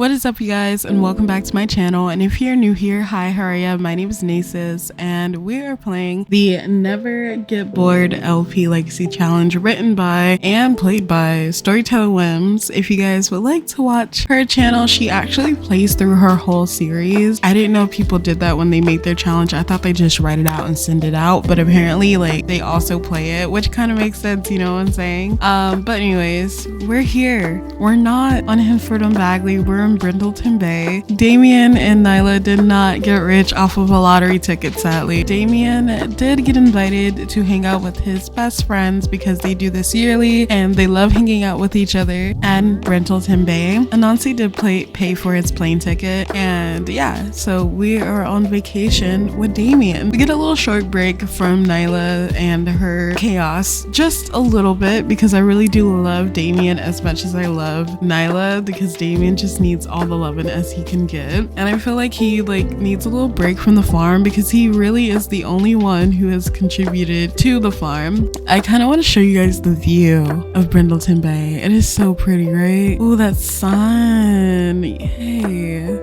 What is up, you guys, and welcome back to my channel. And if you're new here, hi, how are ya? My name is 𝐿𝐴𝑠𝑠 and we are playing the Never Get Bored LP Legacy Challenge, written by and played by Storyteller Wims. If you guys would like to watch her channel, she actually plays through her whole series. I didn't know people did that when they make their challenge. I thought they just write it out and send it out, but apparently like they also play it, which kind of makes sense, you know what I'm saying? But anyways, we're here. We're not on Hendford-on-Bagley, we're in Brindleton Bay. Damien and 𝐿𝐴 did not get rich off of a lottery ticket, sadly. Damien did get invited to hang out with his best friends because they do this yearly and they love hanging out with each other at Brindleton Bay. Anansi did pay for his plane ticket, and yeah, so we are on vacation with Damien. We get a little short break from 𝐿𝐴 and her chaos, just a little bit, because I really do love Damien as much as I love 𝐿𝐴, because Damien just needs all the loving as he can get, and I feel like he needs a little break from the farm because he really is the only one who has contributed to the farm. I kind of want to show you guys the view of Brindleton Bay. It is so pretty, right? Oh, that sun. Yay.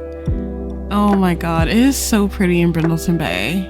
Oh my god, it is so pretty in Brindleton Bay,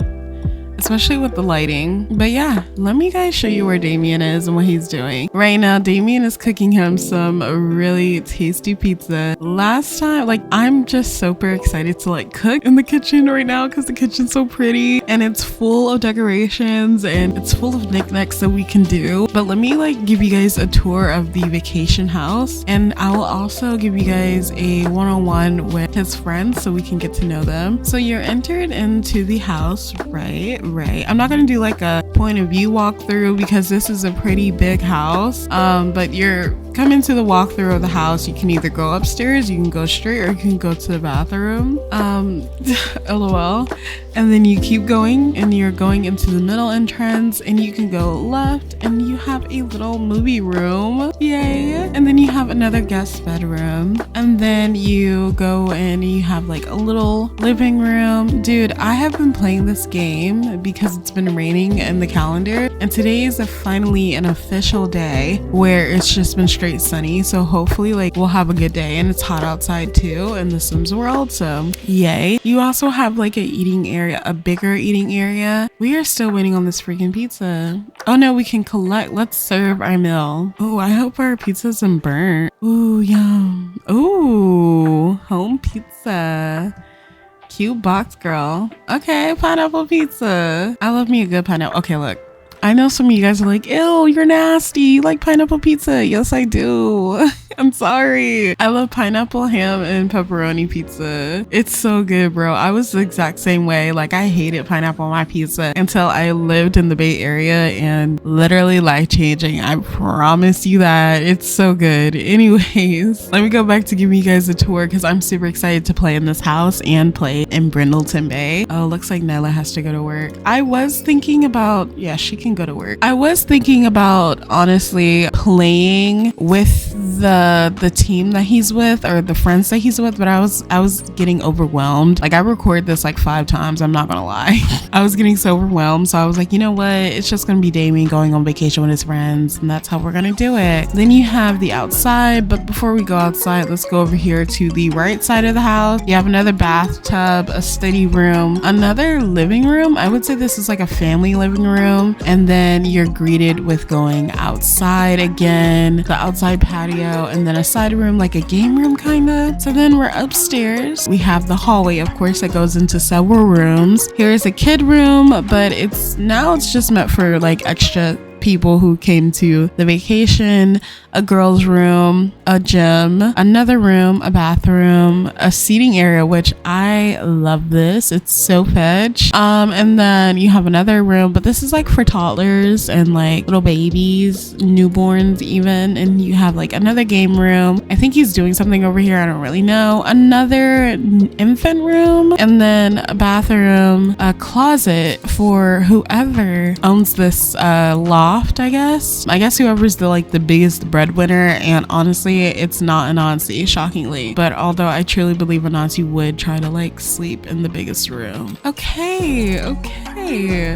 especially with the lighting. But yeah, let me guys show you where Damien is and what he's doing right now. Damien is cooking him some really tasty pizza. Last time, I'm just super excited to cook in the kitchen right now because the kitchen's so pretty and it's full of decorations and it's full of knickknacks that we can do. But let me give you guys a tour of the vacation house, and I will also give you guys a one-on-one with his friends so we can get to know them. So you're entered into the house, right? I'm not gonna do a point of view walkthrough because this is a pretty big house, but you're coming to the walkthrough of the house. You can either go upstairs, you can go straight, or you can go to the bathroom. LOL. And then you keep going and you're going into the middle entrance, and you can go left and you have a little movie room. Yay. And then you have another guest bedroom, and then you go in and you have a little living room. Dude, I have been playing this game because it's been raining in the calendar, and today is finally an official day where it's just been straight sunny, so hopefully we'll have a good day. And it's hot outside too in the Sims world, so yay. You also have a eating area, a bigger eating area. We are still waiting on this freaking pizza. Oh no, we can collect. Let's serve our meal. Oh, I hope our pizza isn't burnt. Ooh, yum. Ooh, home pizza. Cute box girl. Okay, pineapple pizza. I love me a good pineapple. Okay, look, I know some of you guys are like, ew, you're nasty, you like pineapple pizza. Yes, I do. I'm sorry. I love pineapple, ham, and pepperoni pizza. It's so good, bro. I was the exact same way. I hated pineapple on my pizza until I lived in the Bay Area, and literally life-changing. I promise you that. It's so good. Anyways, let me go back to giving you guys a tour because I'm super excited to play in this house and play in Brindleton Bay. Oh, looks like 𝐿𝐴 has to go to work. I was thinking about, yeah, she can go to work. I was thinking about honestly playing with the team that he's with, or the friends that he's with, but I was getting overwhelmed. I record this 5 times, I'm not gonna lie. I was getting so overwhelmed, so I was like, you know what, it's just gonna be Damien going on vacation with his friends, and that's how we're gonna do it. Then you have the outside, but before we go outside, let's go over here to the right side of the house. You have another bathtub, a study room, another living room. I would say this is a family living room, and then you're greeted with going outside again, the outside patio, and then a side room, a game room kinda. So then we're upstairs. We have the hallway, of course, that goes into several rooms. Here's a kid room, but it's just meant for extra people who came to the vacation. A girl's room, a gym, another room, a bathroom, a seating area, which I love this. It's so fetch. And then you have another room, but this is for toddlers and little babies, newborns even. And you have another game room. I think he's doing something over here, I don't really know. Another infant room, and then a bathroom, a closet for whoever owns this loft soft, I guess. Whoever's the biggest breadwinner, and honestly, it's not Anansi, shockingly. But although I truly believe Anansi would try to like sleep in the biggest room. Okay.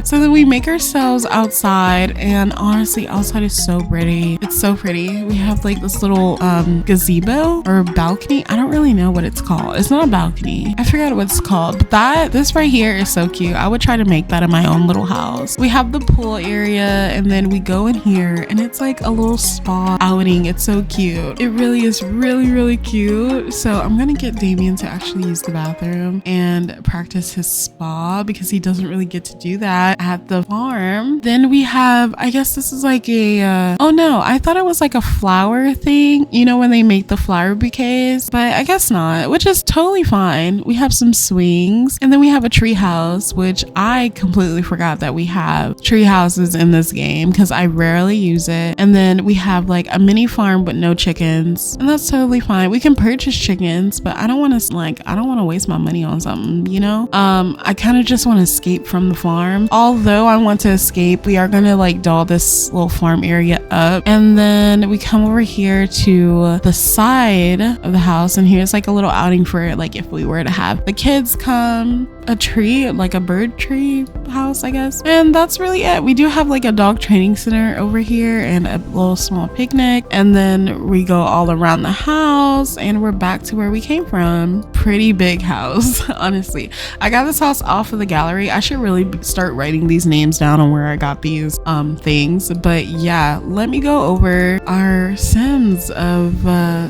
So then we make ourselves outside, and honestly, outside is so pretty. It's so pretty. We have like this little gazebo or balcony. I don't really know what it's called. It's not a balcony. I forgot what it's called. But this right here is so cute. I would try to make that in my own little house. We have the pool area, and then we go in here, and it's like a little spa outing. It's so cute. It really is really cute. So I'm gonna get Damien to actually use the bathroom and practice his spa because he doesn't really get to do that at the farm. Then we have, I guess this is like a oh no, I thought it was like a flower thing, you know, when they make the flower bouquets, but I guess not, which is totally fine. We have some swings, and then we have a tree house, which I completely forgot that we have tree houses in this game because I rarely use it. And then we have like a mini farm but no chickens, and that's totally fine. We can purchase chickens, but I don't want to waste my money on something, you know. I kind of just want to escape from the farm. Although I want to escape, we are gonna like doll this little farm area up, and then we come over here to the side of the house, and here's like a little outing for like if we were to have the kids come. A tree, like a bird tree house, I guess. And that's really it. We do have like a dog training center over here and a little small picnic, and then we go all around the house and we're back to where we came from. Pretty big house. Honestly, I got this house off of the gallery. I should really start writing these names down on where I got these things, but yeah, let me go over our Sims of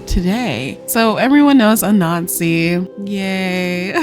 today. So everyone knows Anansi. Yay.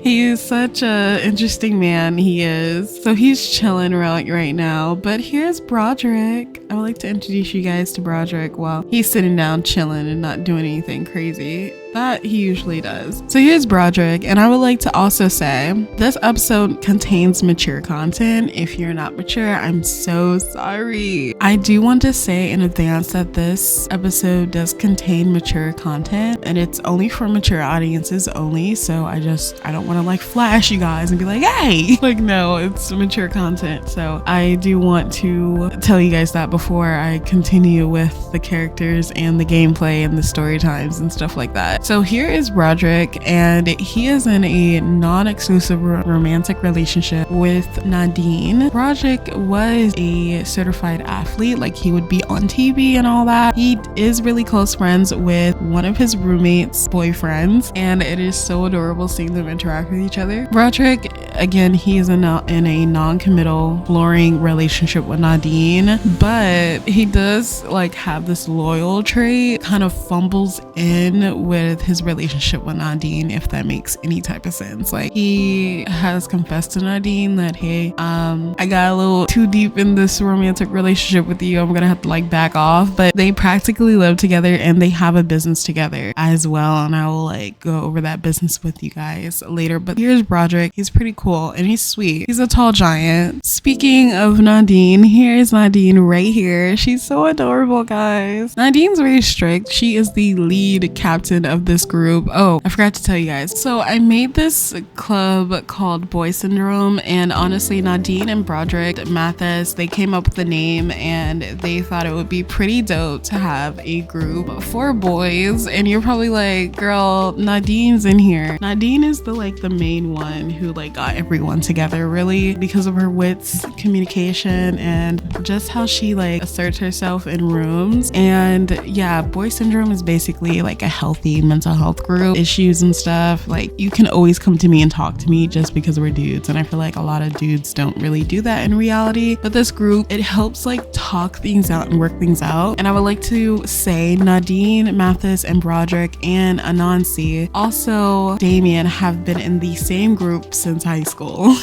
He's such a interesting man, he is. So he's chilling around right now, but here's Broderick. I would like to introduce you guys to Broderick while he's sitting down chilling and not doing anything crazy that he usually does. So here's Broderick, and I would like to also say this episode contains mature content. If you're not mature, I'm so sorry. I do want to say in advance that this episode does contain mature content, and it's only for mature audiences only. So I don't want to like flash you guys and be like, hey, like, no, it's mature content. So I do want to tell you guys that before I continue with the characters and the gameplay and the story times and stuff like that. So here is Broderick, and he is in a non-exclusive romantic relationship with Nadine. Broderick was a certified athlete, like he would be on TV and all that. He is really close friends with one of his roommates' boyfriends, and it is so adorable seeing them interact with each other. Broderick, again, he is in a non-committal flooring relationship with Nadine, but he does like have this loyal trait, kind of fumbles in with his relationship with Nadine, if that makes any type of sense. Like, he has confessed to Nadine that, hey, I got a little too deep in this romantic relationship with you, I'm gonna have to like back off. But they practically live together and they have a business together as well, and I will like go over that business with you guys later. But here's Broderick. He's pretty cool and he's sweet. He's a tall giant. Speaking of Nadine, here's Nadine right here. She's so adorable, guys. Nadine's very strict. She is the lead captain of this group. Oh, I forgot to tell you guys. So I made this club called Boy Syndrome, and honestly, Nadine and Broderick Mathis, they came up with the name and they thought it would be pretty dope to have a group for boys. And you're probably like, girl, Nadine's in here. Nadine is the main one who like got everyone together, really, because of her wits, communication, and just how she like asserts herself in rooms. And yeah, Boy Syndrome is basically like a healthy mental health group, issues and stuff. Like, you can always come to me and talk to me just because we're dudes, and I feel like a lot of dudes don't really do that in reality. But this group, it helps like talk things out and work things out. And I would like to say Nadine, Mathis, and Broderick, and Anansi, also Damien, have been in the same group since high school.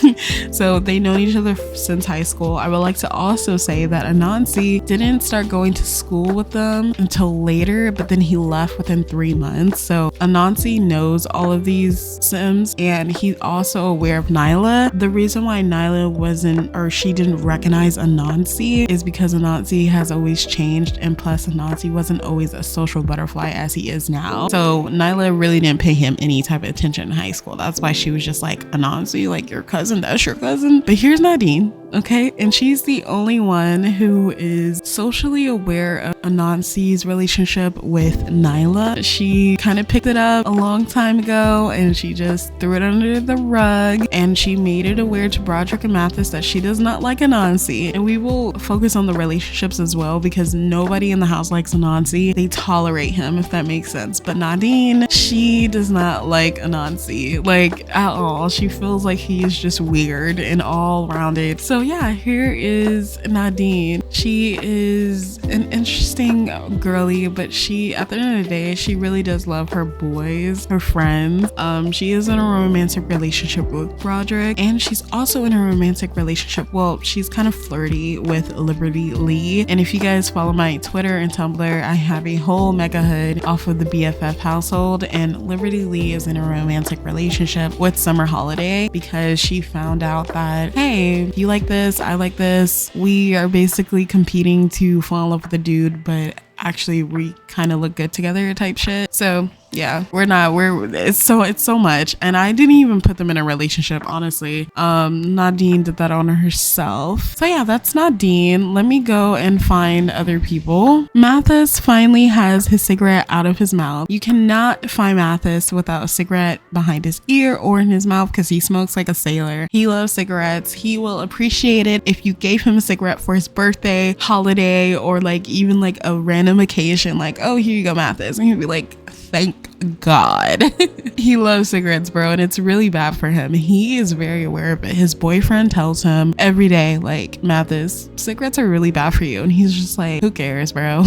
So they know each other since high school. I would like to also say that Anansi didn't start going to school with them until later, but then he left within 3 months. Sims. So Anansi knows all of these Sims, and he's also aware of Nyla. The reason why Nyla wasn't, or she didn't recognize Anansi, is because Anansi has always changed, and plus Anansi wasn't always a social butterfly as he is now. So Nyla really didn't pay him any type of attention in high school. That's why she was just like, Anansi, like your cousin, that's your cousin. But here's Nadine. Okay, and she's the only one who is socially aware of Anansi's relationship with Nyla. She kind of picked it up a long time ago and she just threw it under the rug, and she made it aware to Broderick and Mathis that she does not like Anansi. And we will focus on the relationships as well, because nobody in the house likes Anansi. They tolerate him, if that makes sense. But Nadine, she does not like Anansi, like at all. She feels like he is just weird and all rounded. So yeah, here is Nadine. She is an interesting girly, but she, at the end of the day, she really does love her boys, her friends. She is in a romantic relationship with Broderick, and she's also in a romantic relationship, well, she's kind of flirty with Liberty Lee. And if you guys follow my Twitter and Tumblr, I have a whole mega hood off of the BFF household, and Liberty Lee is in a romantic relationship with Summer Holiday because she found out that, hey, you like this, I like this, we are basically competing to fall in love with the dude, but actually we kind of look good together type shit. So yeah, it's so much, and I didn't even put them in a relationship, honestly. Nadine did that on herself. So yeah, that's Nadine. Let me go and find other people. Mathis finally has his cigarette out of his mouth. You cannot find Mathis without a cigarette behind his ear or in his mouth, because he smokes like a sailor. He loves cigarettes. He will appreciate it if you gave him a cigarette for his birthday, holiday, or like even like a random occasion, like, oh, here you go, Mathis, and he'd be like, thank God. He loves cigarettes, bro, and it's really bad for him. He is very aware of it. His boyfriend tells him every day, like, Mathis, cigarettes are really bad for you, and he's just like, who cares, bro?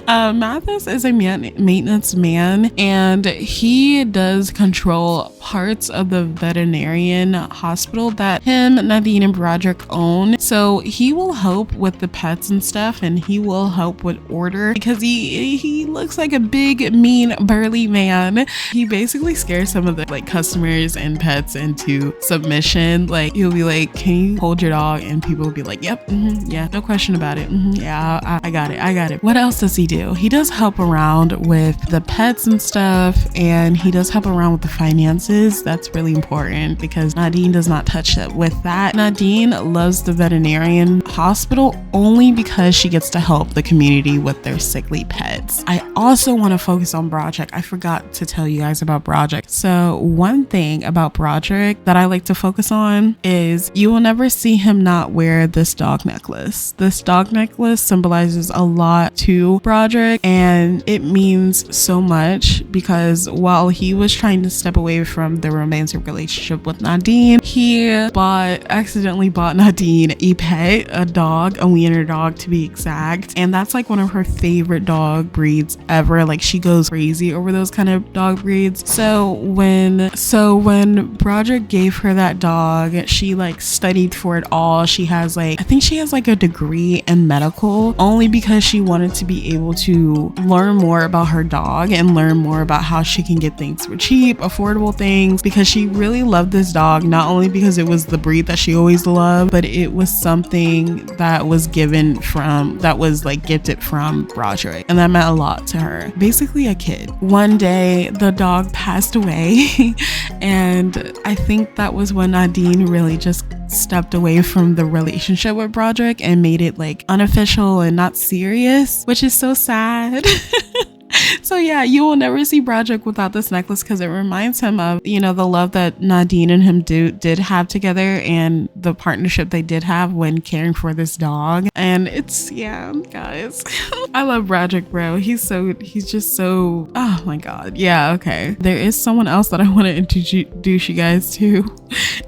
Mathis is a maintenance man, and he does control parts of the veterinarian hospital that him, Nadine, and Broderick own. So he will help with the pets and stuff, and he will help with order, because he looks like a big, mean, burly man. He basically scares some of the like customers and pets into submission. Like, he'll be like, can you hold your dog? And people will be like, yep, yeah, no question about it. Yeah, I got it. What else does he do? He does help around with the pets and stuff, and he does help around with the finances. That's really important, because Nadine does not touch it with that. Nadine loves the veterinarian hospital only because she gets to help the community with their sickly pets. I also want to focus on Broderick. I forgot to tell you guys about Broderick. So one thing about Broderick that I like to focus on is you will never see him not wear this dog necklace. This dog necklace symbolizes a lot to Broderick, and it means so much, because while he was trying to step away from the romantic relationship with Nadine, he accidentally bought Nadine a pet, a dog, a wiener dog to be exact, and that's like one of her favorite dog breeds ever. Like, she goes crazy over those kind of dog breeds. So when Broderick gave her that dog, she like studied for it all. She has like, I think she has like a degree in medical, only because she wanted to be able to learn more about her dog and learn more about how she can get things for cheap, affordable things, because she really loved this dog, not only because it was the breed that she always loved, but it was something that was gifted from Broderick, and that meant a lot to her. Basically a kid. One day the dog passed away and I think that was when Nadine really just stepped away from the relationship with Broderick and made it like unofficial and not serious, which is so sad. So yeah, you will never see Broderick without this necklace, because it reminds him of, you know, the love that Nadine and him did have together, and the partnership they did have when caring for this dog. And it's, yeah, guys, I love Broderick, bro. He's just so, oh my God. Yeah, okay. There is someone else that I want to introduce you guys to,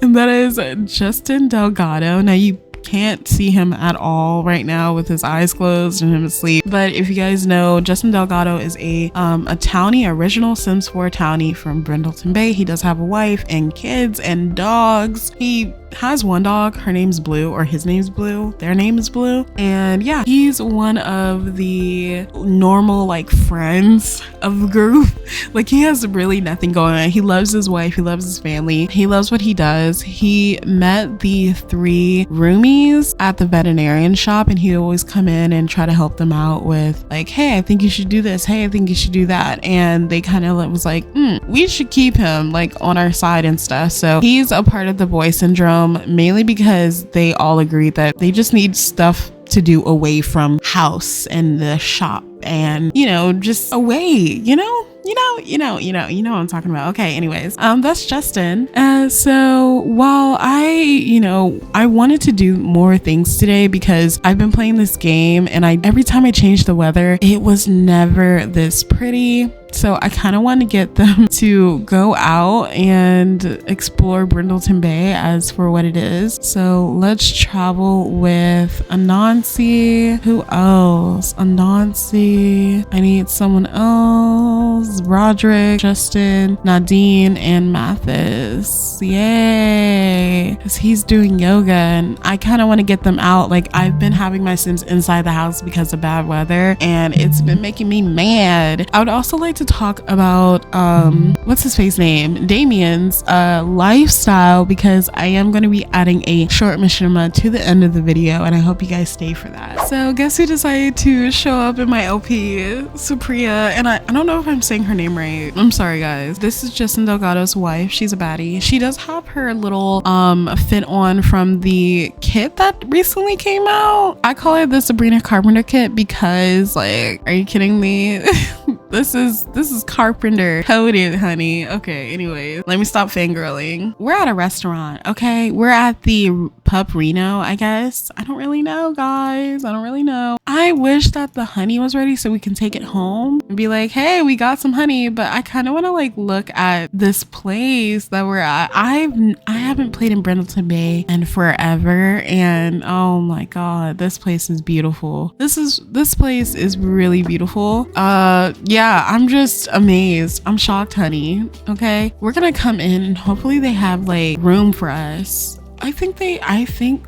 and that is Justin Delgado. Now, you can't see him at all right now with his eyes closed and him asleep. But if you guys know, Justin Delgado is a townie, original Sims 4 townie from Brindleton Bay. He does have a wife and kids and dogs. He has one dog, her name's Blue, or his name's Blue, their name is Blue. And yeah, he's one of the normal like friends of the group. Like he has really nothing going on. He loves his wife, he loves his family, he loves what he does. He met the 3 roomies at the veterinarian shop, and he always come in and try to help them out with like, hey, I think you should do this, hey, I think you should do that. And they kind of was like, we should keep him like on our side and stuff. So he's a part of the boy syndrome, mainly because they all agreed that they just need stuff to do away from house and the shop, and you know, just away, you know what I'm talking about. Okay, anyways, that's Justin. So while I wanted to do more things today because I've been playing this game, and every time I changed the weather, it was never this pretty. So I kind of want to get them to go out and explore Brindleton Bay as for what it is. So let's travel with Anansi. Who else? Anansi. I need someone else. Roderick, Justin, Nadine, and Mathis. Yay. Because he's doing yoga, and I kind of want to get them out. Like I've been having my Sims inside the house because of bad weather, and it's been making me mad. I would also like to talk about what's his face name, Damien's lifestyle, because I am going to be adding a short machinima to the end of the video, and I hope you guys stay for that. So guess who decided to show up in my LP? 𝐶𝐶, and I don't know if I'm saying her name right. I'm sorry guys. This is Justin Delgado's wife. She's a baddie. She does have her little fit on from the kit that recently came out. I call it the Sabrina Carpenter kit because, like, are you kidding me? This is carpenter coded, honey. Okay, anyways, let me stop fangirling. We're at a restaurant, okay? We're at the Pup Reno, I guess. I don't really know, guys. I don't really know. I wish that the honey was ready so we can take it home and be like, hey, we got some honey. But I kind of want to like look at this place that we're at. I haven't played in Brindleton Bay in forever, and oh my god, this place is beautiful. This place is really beautiful. Yeah, I'm just amazed. I'm shocked, honey. Okay, we're gonna come in and hopefully they have like room for us. I think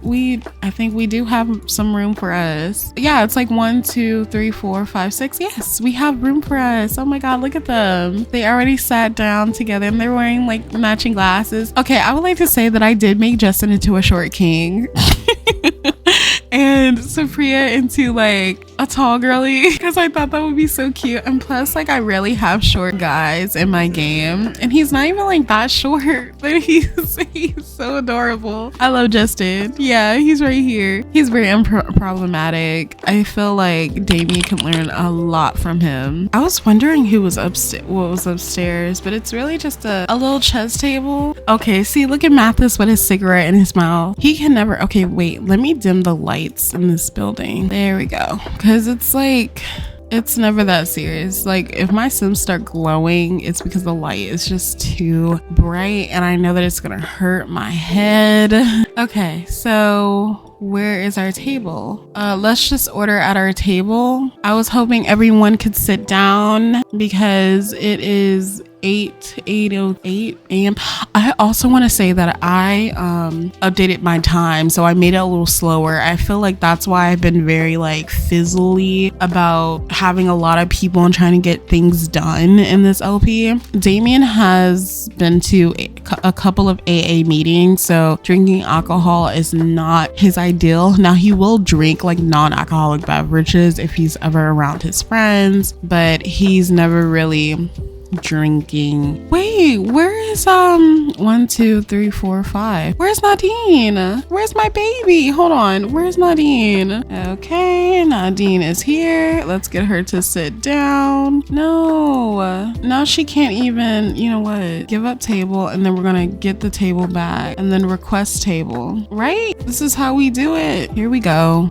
we do have some room for us. Yeah, it's like 1, 2, 3, 4, 5, 6. Yes, we have room for us. Oh my god, look at them. They already sat down together and they're wearing like matching glasses. Okay, I would like to say that I did make Justin into a short king. And 𝐶𝐶 into like a tall girly because I thought that would be so cute. And plus, like, I really have short guys in my game, and he's not even like that short, but he's so adorable. I love Justin. Yeah, he's right here. He's very unproblematic. I feel like Damien can learn a lot from him. I was wondering who was upstairs, but it's really just a little chess table. Okay, see, look at Mathis with his cigarette in his mouth. He can never. Okay, wait, let me dim the lights in this building. There we go. Because it's like, it's never that serious. Like, if my Sims start glowing, it's because the light is just too bright, and I know that it's gonna hurt my head. Okay, so where is our table? Let's just order at our table. I was hoping everyone could sit down because it is 8:08 a.m. I also want to say that I updated my time, so I made it a little slower. I feel like that's why I've been very like fizzly about having a lot of people and trying to get things done in this LP. Damien has been to a couple of AA meetings, so drinking alcohol is not his ideal. Now he will drink like non-alcoholic beverages if he's ever around his friends, but he's never really drinking. Wait, where is 1, 2, 3, 4, 5? Where's Nadine? Where's my baby? Hold on, where's Nadine? Okay, Nadine is here. Let's get her to sit down. No, now she can't even, you know what, give up table, and then we're gonna get the table back and then request table, right? This is how we do it. Here we go.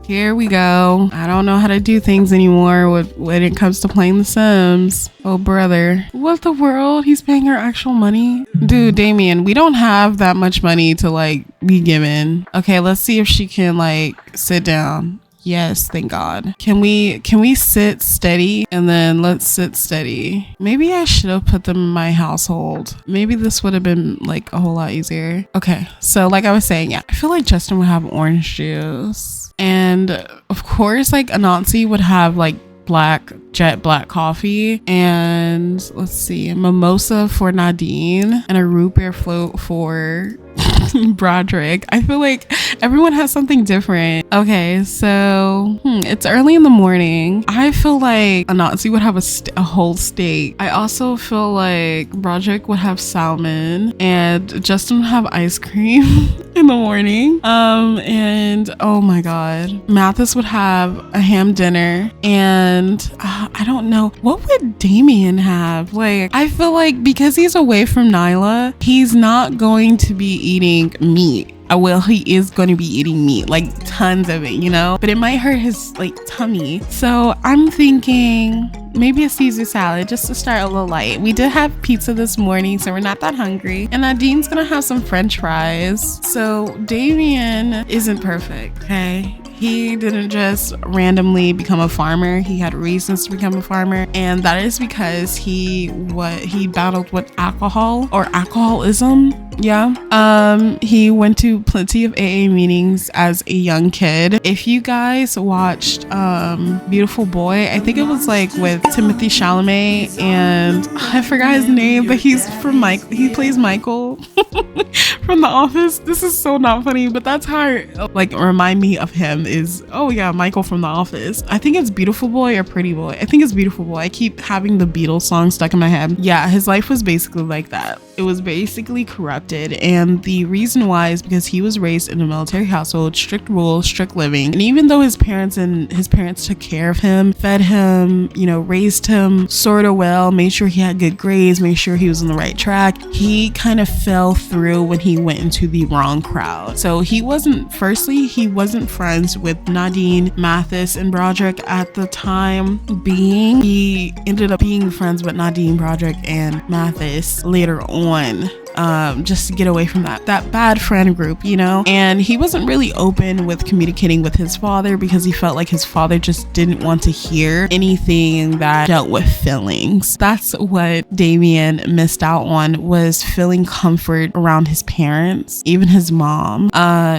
I don't know how to do things anymore when it comes to playing The Sims. Oh brother, what the world? He's paying her actual money? Dude, Damien, we don't have that much money to like be given. Okay, let's see if she can like sit down. Yes, thank God. Can we sit steady? And then let's sit steady. Maybe I should have put them in my household. Maybe this would have been like a whole lot easier. Okay, so like I was saying, yeah, I feel like Justin would have orange juice. And of course, like Anansi would have like jet black coffee, and let's see, mimosa for Nadine, and a root beer float for Broderick. I feel like everyone has something different. Okay, so it's early in the morning. I feel like Anansi would have a whole steak. I also feel like Broderick would have salmon, and Justin would have ice cream in the morning. And oh my God, Mathis would have a ham dinner, and I don't know, what would Damien have? Like, I feel like because he's away from Nyla, he's not going to be eating meat. Well, he is going to be eating meat, like tons of it, you know, but it might hurt his like tummy. So I'm thinking maybe a Caesar salad just to start a little light. We did have pizza this morning, so we're not that hungry. And Nadine's gonna have some French fries. So Damien isn't perfect, okay? He didn't just randomly become a farmer. He had reasons to become a farmer, and that is because he battled with alcohol or alcoholism. Yeah. He went to plenty of AA meetings as a young kid. If you guys watched Beautiful Boy, I think it was like with Timothée Chalamet, and I forgot his name, but he plays Michael from The Office. This is so not funny, but that's how like remind me of him is, oh yeah, Michael from The Office. I think it's Beautiful Boy or Pretty Boy. I think it's Beautiful Boy. I keep having the Beatles song stuck in my head. Yeah, his life was basically like that. It was basically corrupted, and the reason why is because he was raised in a military household, strict rules, strict living. And even though his parents took care of him, fed him, you know, raised him sort of well, made sure he had good grades, made sure he was on the right track, he kind of fell through when he went into the wrong crowd. So he wasn't friends with Nadine, Mathis, and Broderick at the time being. He ended up being friends with Nadine, Broderick, and Mathis later on, just to get away from that bad friend group, you know. And he wasn't really open with communicating with his father because he felt like his father just didn't want to hear anything that dealt with feelings. That's what Damien missed out on, was feeling comfort around his parents, even his mom.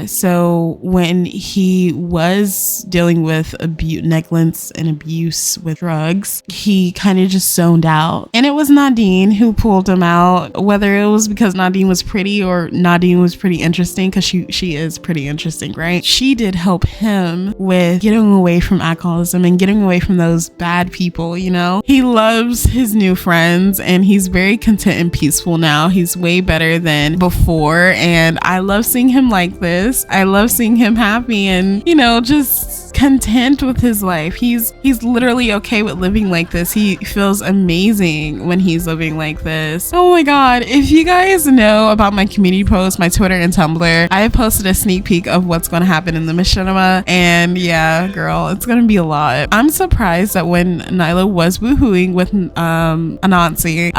So when he was dealing with negligence and abuse with drugs, he kind of just zoned out. And it was Nadine who pulled him out, whether it was because Nadine was pretty or Nadine was pretty interesting, because she is pretty interesting, right? She did help him with getting away from alcoholism and getting away from those bad people, you know? He loves his new friends, and he's very content and peaceful now. He's way better than before, and I love seeing him like this. I love seeing him happy and, you know, just content with his life. He's literally okay with living like this. He feels amazing when he's living like this. Oh my God, if you guys know about my community posts, my Twitter and Tumblr, I posted a sneak peek of what's going to happen in the Machinima, and yeah, girl, it's going to be a lot. I'm surprised that when Nyla was woohooing with Anansi,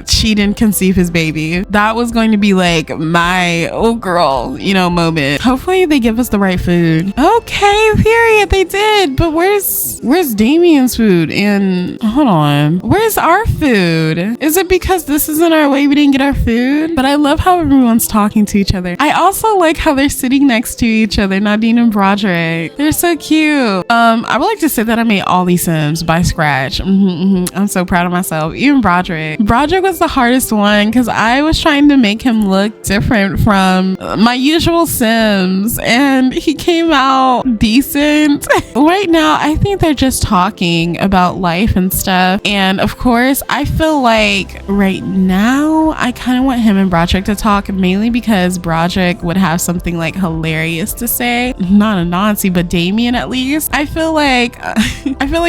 she didn't conceive his baby. That was going to be like my oh girl, you know, moment. Hopefully they give us the right food. Okay, period, they did. But where's Damien's food? And hold on, where's our food? Is it because this isn't our way we didn't get our food? But I love how everyone's talking to each other. I also like how they're sitting next to each other, Nadine and Broderick. They're so cute. I would like to say that I made all these Sims by scratch. I'm so proud of myself. Even Broderick was the hardest one because I was trying to make him look different from my usual Sims, and he came out decent. Right now, I think they're just talking about life and stuff. And of course, I feel like right now, I kind of want him and Broderick to talk, mainly because Broderick would have something like hilarious to say. Not a Nancy, but Damien at least. I feel like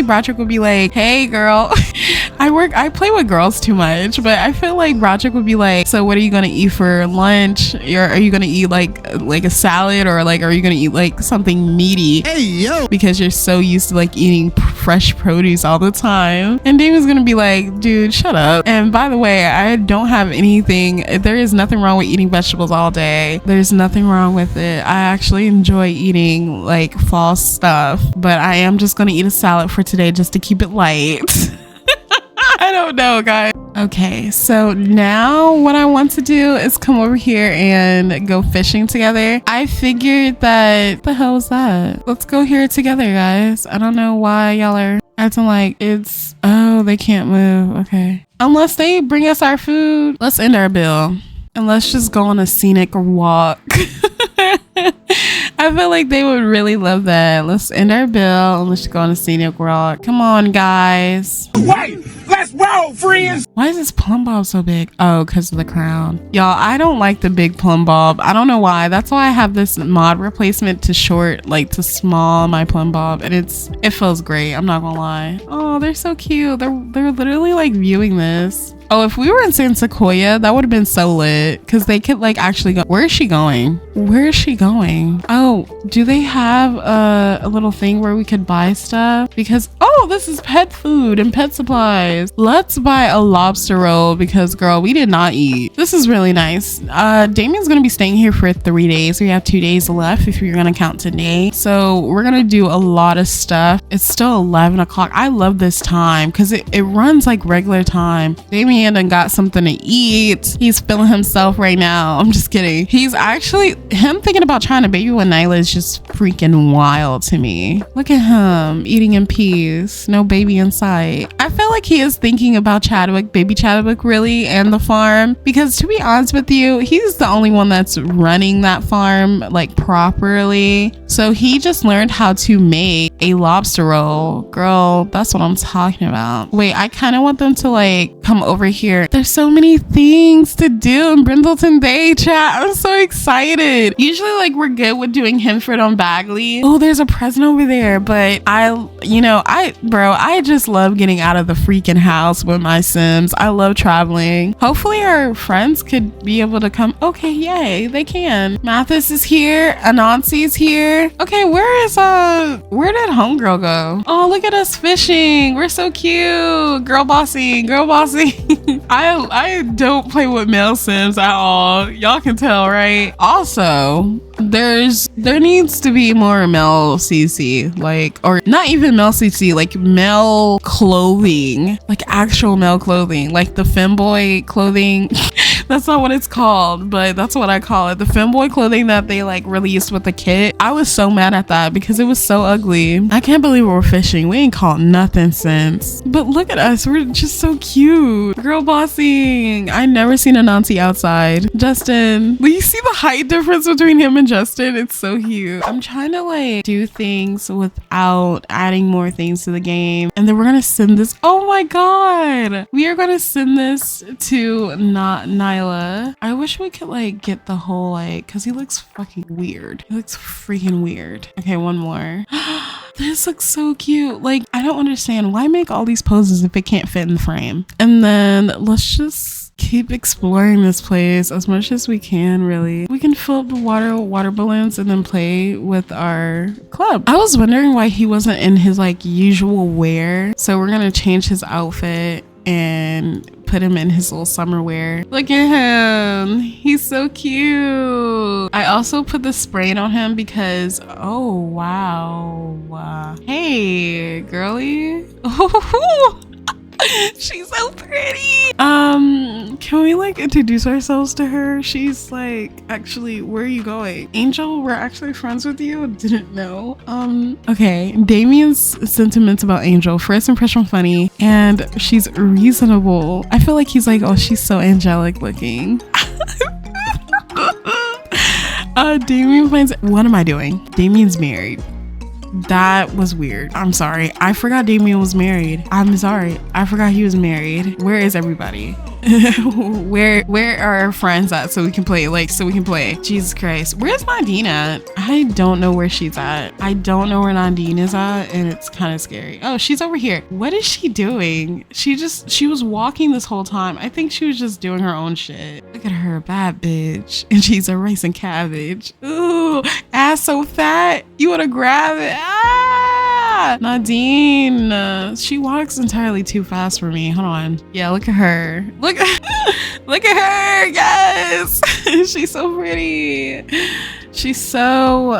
Broderick would be like, hey girl, I play with girls too much, but I feel like Broderick would be like, so what are you gonna eat for lunch? Are you gonna eat like a salad, or like are you gonna eat like something meaty? Hey, yo. Because you're so used to like eating fresh produce all the time. And Damien's gonna be like, dude, shut up. And by the way, I don't have anything. There is nothing wrong with eating vegetables all day. There's nothing wrong with it. I actually enjoy eating like fall stuff, but I am just gonna eat a salad for today just to keep it light. I don't know, guys. Okay, so now what I want to do is come over here and go fishing together. I figured that, what the hell was that? Let's go here together, guys. I don't know why y'all are acting like it's, oh, they can't move. Okay. Unless they bring us our food, let's end our bill and let's just go on a scenic walk. I feel like they would really love that. Let's end our bill and let's go on a scenic walk. Come on, guys. Wait, let's roll, friends. Why is this plumb bob so big? Oh, because of the crown. Y'all, I don't like the big plumb bob. I don't know why. That's why I have this mod replacement to short, like to small my plumb bob. And it feels great. I'm not gonna lie. Oh, they're so cute. They're literally like viewing this. Oh, if we were in 𝐶𝐸𝐺, that would have been so lit because they could like actually go. Where is she going? Where is she going? Oh, do they have a little thing where we could buy stuff? Because, oh, this is pet food and pet supplies. Let's buy a lobster roll because, girl, we did not eat. This is really nice. Damien's going to be staying here for 3 days. We have 2 days left if you're going to count today. So we're going to do a lot of stuff. It's still 11 o'clock. I love this time because it runs like regular time. Damien and got something to eat. He's feeling himself right now. I'm just kidding. He's actually, him thinking about trying to baby with Nyla is just freaking wild to me. Look at him eating in peace. No baby in sight. I feel like he is thinking about Chadwick, baby Chadwick really, and the farm. Because to be honest with you, he's the only one that's running that farm like properly. So he just learned how to make a lobster roll. Girl, that's what I'm talking about. Wait, I kind of want them to like come over here. There's so many things to do in Brindleton Bay, chat. I'm so excited. Usually like we're good with doing Hendford-on-Bagley. Oh, there's a present over there, but I just love getting out of the freaking house with my Sims. I love traveling. Hopefully our friends could be able to come. Okay, yay, they can. Mathis is here. Anansi is here. Okay, where did homegirl go? Oh, look at us fishing. We're so cute. Girl bossing. I don't play with male Sims at all. Y'all can tell, right? Also, there needs to be more male CC, like, or not even male CC, like male clothing, like actual male clothing, like the femboy clothing. That's not what it's called, but that's what I call it. The femboy clothing that they like released with the kit. I was so mad at that because it was so ugly. I can't believe we're fishing. We ain't caught nothing since. But look at us. We're just so cute. Girl bossing. I never seen Anansi outside. Justin, will you see the height difference between him and Justin? It's so cute. I'm trying to like do things without adding more things to the game. And then we're gonna send this. Oh my God. We are gonna send this to not Nyla. I wish we could like get the whole like, cause he looks fucking weird. He looks freaking weird. Okay, one more. This looks so cute. Like, I don't understand why make all these poses if it can't fit in the frame. And then let's just keep exploring this place as much as we can, really. We can fill up the water balloons and then play with our club. I was wondering why he wasn't in his like usual wear. So we're gonna change his outfit and put him in his little summer wear. Look at him. He's so cute. I also put the spray on him because, oh, wow. Hey, girly. Oh, she's so pretty. Can we like introduce ourselves to her? She's like, actually, where are you going? Angel, we're actually friends with you. Didn't know. Okay, Damien's sentiments about Angel. First impression funny, and she's reasonable. I feel like he's like, oh, she's so angelic looking. Damien finds, what am I doing? Damien's married. That was weird. I'm sorry. I forgot Damien was married. I'm sorry. I forgot he was married. Where is everybody? Where are our friends at so we can play? Jesus Christ. Where's Nadine at? I don't know where she's at. I don't know where Nadine is at, and it's kind of scary. Oh, she's over here. What is she doing? She was walking this whole time. I think she was just doing her own shit. Look at her, bad bitch. And she's a rice and cabbage. Ooh, ass so fat, you want to grab it. Ah! Nadine, she walks entirely too fast for me. Hold on. Yeah, look at her. Look at her. Yes. She's so pretty. She's so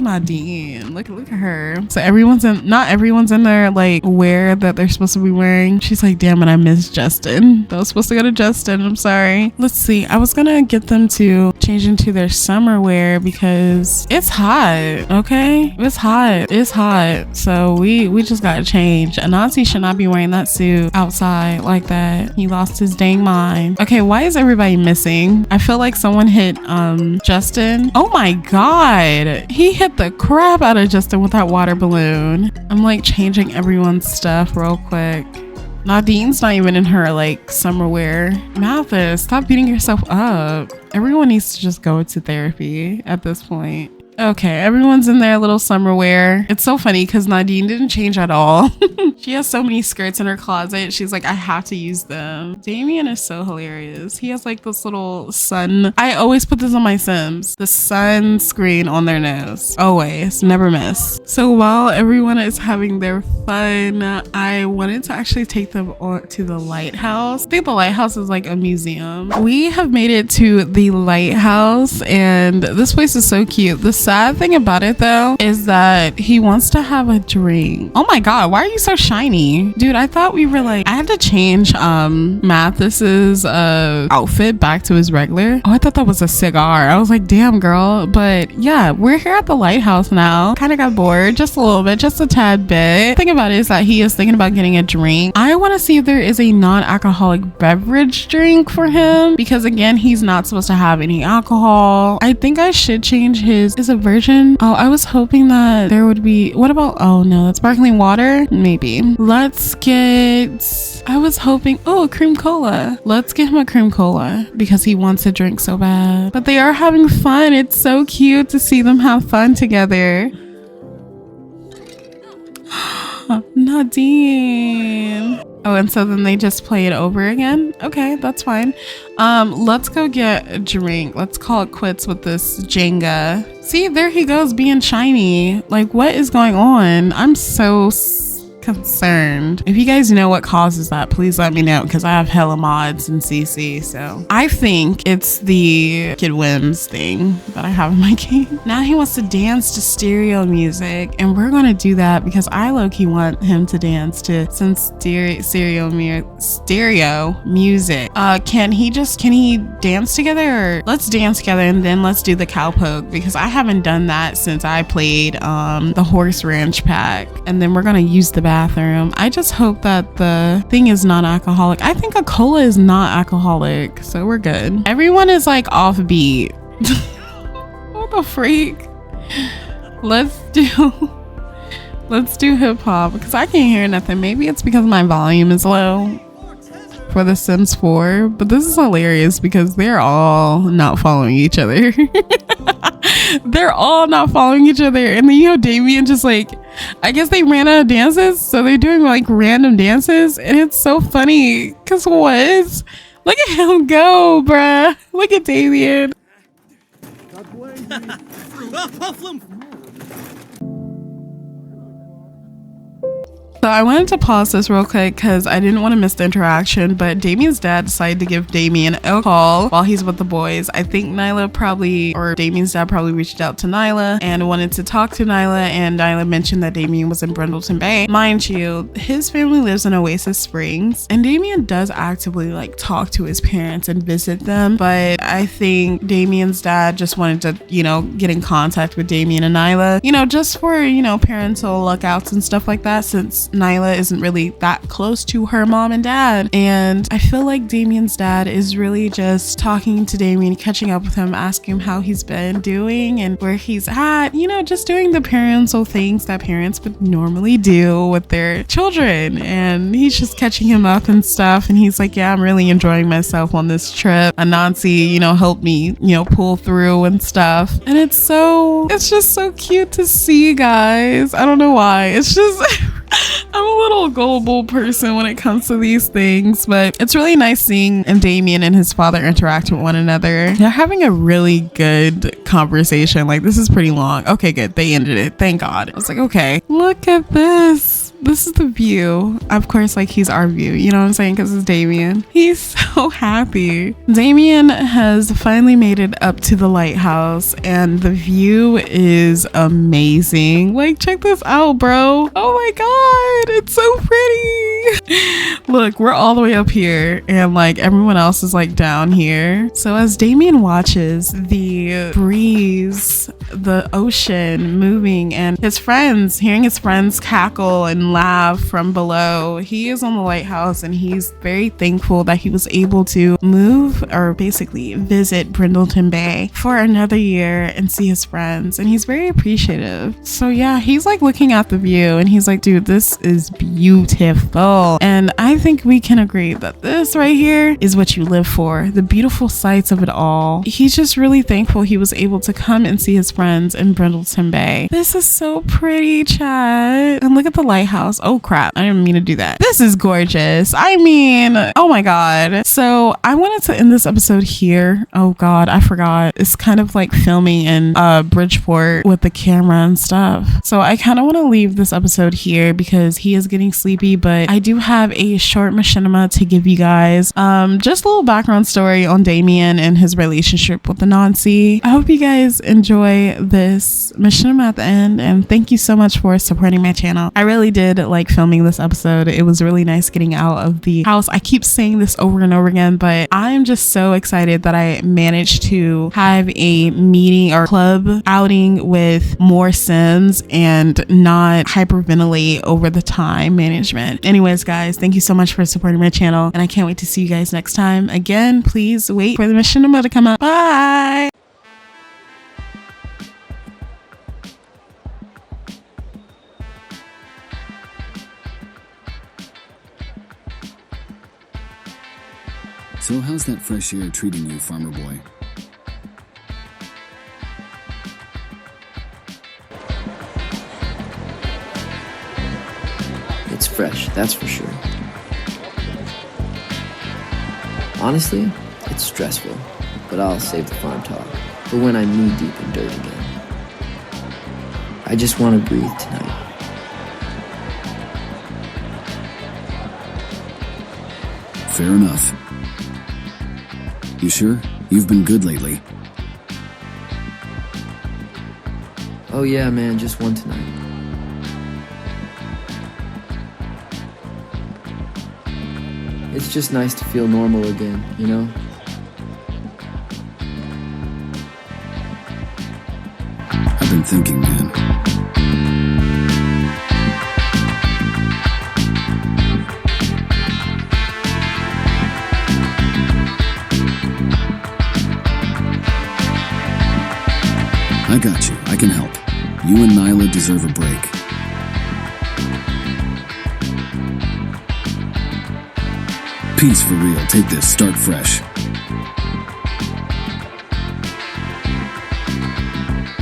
Nadine. Look at her. So not everyone's in their like wear that they're supposed to be wearing. She's like, damn it, I miss Justin. That was supposed to go to Justin. I'm sorry. Let's see. I was gonna get them to change into their summer wear because it's hot. Okay, it's hot. It's hot. So we just gotta change. Anansi should not be wearing that suit outside like that. He lost his dang mind. Okay, why is everybody missing? I feel like someone hit Justin. Oh my god, he hit the crap out of Justin with that water balloon. I'm like changing everyone's stuff real quick. Nadine's not even in her like summer wear. Mathis, stop beating yourself up. Everyone needs to just go to therapy at this point. Okay, everyone's in their little summer wear. It's so funny because Nadine didn't change at all. She has so many skirts in her closet. She's like, I have to use them. Damien is so hilarious. He has like this little sun. I always put this on my Sims. The sunscreen on their nose. Always, never miss. So while everyone is having their fun, I wanted to actually take them to the lighthouse. I think the lighthouse is like a museum. We have made it to the lighthouse and this place is so cute. The sad thing about it though is that he wants to have a drink. Oh my god, why are you so shiny? Dude, I thought we were like, I had to change Mathis's outfit back to his regular. Oh, I thought that was a cigar. I was like, damn girl. But yeah, we're here at the lighthouse now. Kind of got bored just a little bit, just a tad bit. The thing about it is that he is thinking about getting a drink. I want to see if there is a non-alcoholic beverage drink for him because again, he's not supposed to have any alcohol. I think I should change his a version. Oh, I was hoping that there would be, what about, oh no, that's sparkling water. Maybe let's get, I was hoping, oh, cream cola. Let's get him a cream cola because he wants a drink so bad. But they are having fun. It's so cute to see them have fun together. Nadine. Oh, and so then they just play it over again. Okay, that's fine. Let's go get a drink. Let's call it quits with this Jenga. See, there he goes being shiny. Like, what is going on? I'm so concerned. If you guys know what causes that, please let me know because I have hella mods in CC. So I think it's the Kid Wims thing that I have in my game. Now he wants to dance to stereo music and we're gonna do that because I low-key want him to dance to some stereo music. Can he dance together? Or let's dance together and then let's do the cowpoke because I haven't done that since I played the horse ranch pack, and then we're gonna use the bathroom. I just hope that the thing is non-alcoholic. I think a cola is not alcoholic, so we're good. Everyone is like offbeat. What the freak? Let's do hip hop because I can't hear nothing. Maybe it's because my volume is low for The Sims 4, but this is hilarious because they're all not following each other. They're all not following each other, and then you know Damien just like, I guess they ran out of dances, so they're doing like random dances, and it's so funny because what? Look at him go, bruh. Look at Damien. So I wanted to pause this real quick because I didn't want to miss the interaction, but Damien's dad decided to give Damien a call while he's with the boys. I think Damien's dad probably reached out to Nyla and wanted to talk to Nyla, and Nyla mentioned that Damien was in Brindleton Bay. Mind you, his family lives in Oasis Springs, and Damien does actively like talk to his parents and visit them, but I think Damien's dad just wanted to, you know, get in contact with Damien and Nyla, you know, just for, you know, parental lookouts and stuff like that, since Nyla isn't really that close to her mom and dad. And I feel like Damien's dad is really just talking to Damien, catching up with him, asking him how he's been doing and where he's at, you know, just doing the parental things that parents would normally do with their children. And he's just catching him up and stuff, and he's like, yeah, I'm really enjoying myself on this trip. Anansi, you know, helped me, you know, pull through and stuff. And it's just so cute to see, guys. I don't know why. It's just I'm a little gullible person when it comes to these things, but it's really nice seeing Damien and his father interact with one another. They're having a really good conversation. Like, this is pretty long. Okay, good. They ended it. Thank God. I was like, okay, look at this. This is the view. Of course, like, he's our view. You know what I'm saying? Because it's Damien. He's so happy. Damien has finally made it up to the lighthouse, and the view is amazing. Like, check this out, bro. Oh my God. It's so pretty. Look, we're all the way up here, and like everyone else is like down here. So as Damien watches the breeze, the ocean moving, and hearing his friends cackle and laugh from below, he is on the lighthouse, and he's very thankful that he was able to move, or basically visit Brindleton Bay for another year and see his friends, and he's very appreciative. So yeah, he's like looking at the view, and he's like, dude, this is beautiful. And I think we can agree that this right here is what you live for, the beautiful sights of it all. He's just really thankful he was able to come and see his friends in Brindleton Bay. This is so pretty, chat. And look at the lighthouse. Oh crap, I didn't mean to do that. This is gorgeous. I mean, oh my God. So I wanted to end this episode here. Oh God, I forgot. It's kind of like filming in Bridgeport with the camera and stuff. So I kind of want to leave this episode here because he is getting sleepy, but I do have a short machinima to give you guys. Just a little background story on Damien and his relationship with the Nancy. I hope you guys enjoy this machinima at the end, and thank you so much for supporting my channel. I really did like filming this episode. It was really nice getting out of the house. I keep saying this over and over again, but I'm just so excited that I managed to have a meeting or club outing with more Sims and not hyperventilate over the time management. Anyways, guys, thank you so much for supporting my channel, and I can't wait to see you guys next time. Again, please wait for the machinima to come out. Bye. So how's that fresh air treating you, farmer boy? It's fresh, that's for sure. Honestly, it's stressful, but I'll save the farm talk for when I'm knee-deep in dirt again. I just want to breathe tonight. Fair enough. You sure? You've been good lately. Oh yeah, man, just one tonight. It's just nice to feel normal again, you know? I've been thinking, man. I got you. I can help. You and Nyla deserve a break. Peace for real. Take this. Start fresh.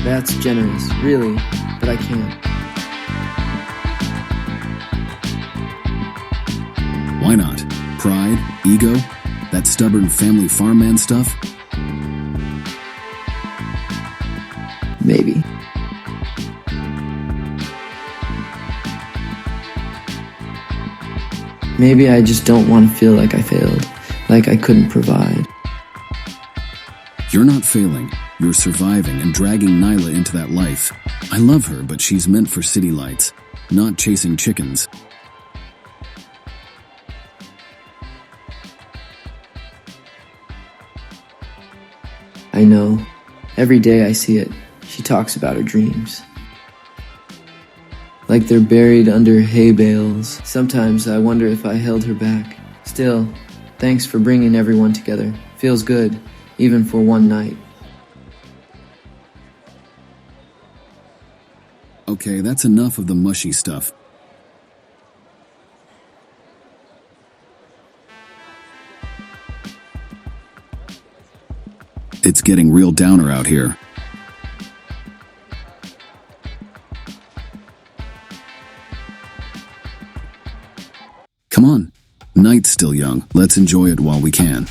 That's generous, really, but I can't. Why not? Pride? Ego? That stubborn family farm man stuff? Maybe. Maybe I just don't want to feel like I failed, like I couldn't provide. You're not failing. You're surviving and dragging Nyla into that life. I love her, but she's meant for city lights, not chasing chickens. I know. Every day I see it. She talks about her dreams. Like they're buried under hay bales. Sometimes I wonder if I held her back. Still, thanks for bringing everyone together. Feels good, even for one night. Okay, that's enough of the mushy stuff. It's getting real downer out here. young. Let's enjoy it while we can.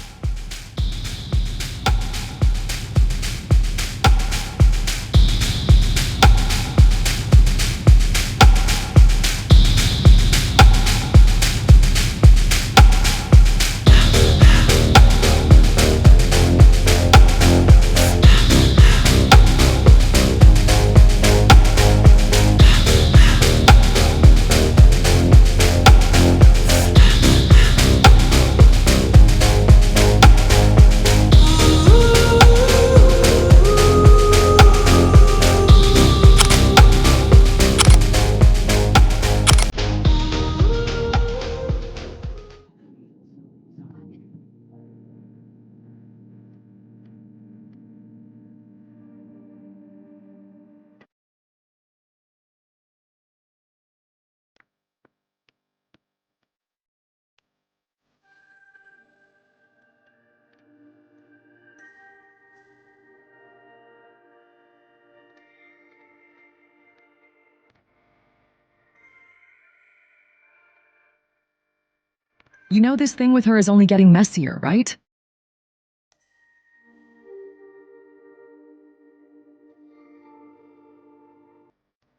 You know this thing with her is only getting messier, right?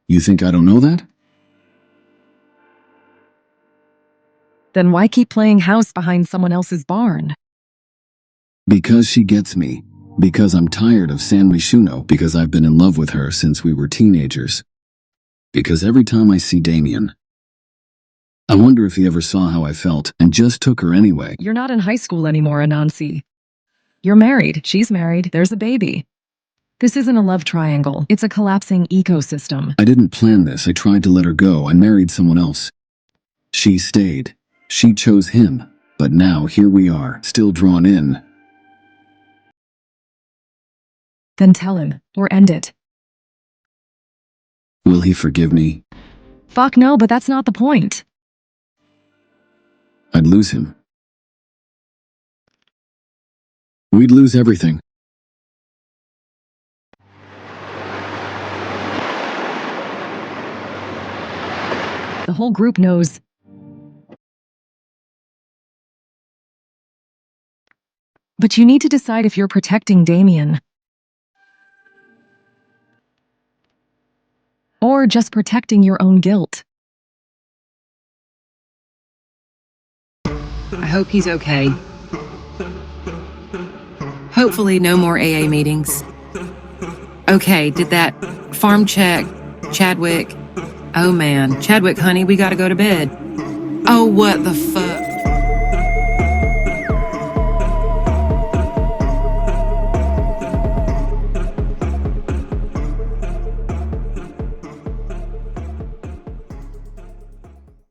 You think I don't know that? Then why keep playing house behind someone else's barn? Because she gets me. Because I'm tired of 𝐿𝐿𝐴, because I've been in love with her since we were teenagers. Because every time I see Damien, I wonder if he ever saw how I felt and just took her anyway. You're not in high school anymore, Anansi. You're married, she's married, there's a baby. This isn't a love triangle, it's a collapsing ecosystem. I didn't plan this. I tried to let her go. I married someone else. She stayed. She chose him. But now here we are, still drawn in. Then tell him, or end it. Will he forgive me? Fuck no, but that's not the point. I'd lose him. We'd lose everything. The whole group knows. But you need to decide if you're protecting Damien. Or just protecting your own guilt. I hope he's okay. Hopefully no more AA meetings. Okay, did that farm check, Chadwick. Oh man, Chadwick, honey, we gotta go to bed. Oh, what the fuck?